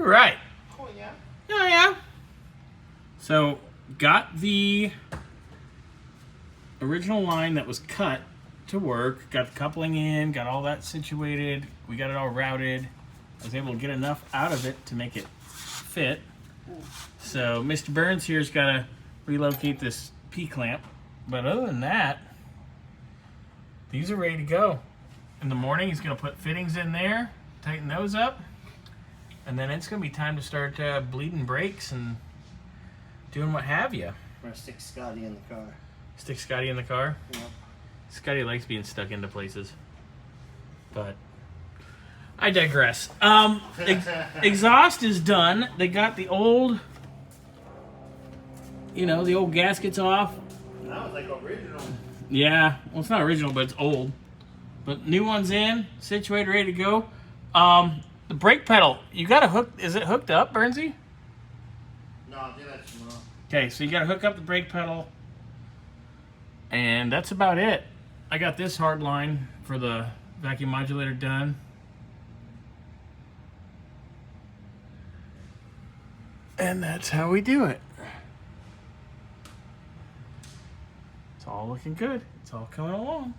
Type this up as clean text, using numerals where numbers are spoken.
All right. Oh, yeah. Oh, yeah. So, got the original line that was cut to work. Got the coupling in, got all that situated. We got it all routed. I was able to get enough out of it to make it fit. So, Mr. Burns here's got to relocate this P-clamp. But other than that, these are ready to go. In the morning, he's going to put fittings in there, tighten those up. And then it's going to be time to start bleeding brakes and doing what have you. We're going to stick Scotty in the car. Stick Scotty in the car? Yep. Scotty likes being stuck into places. But I digress. Exhaust is done. They got the old, the old gaskets off. That was like original. Yeah. Well, it's not original, but it's old. But new one's in, situated, ready to go. The brake pedal, you got to hook. Is it hooked up, Bernsey? No, I'll do that tomorrow. Okay, so you got to hook up the brake pedal. And that's about it. I got this hard line for the vacuum modulator done. And that's how we do it. It's all looking good. It's all coming along.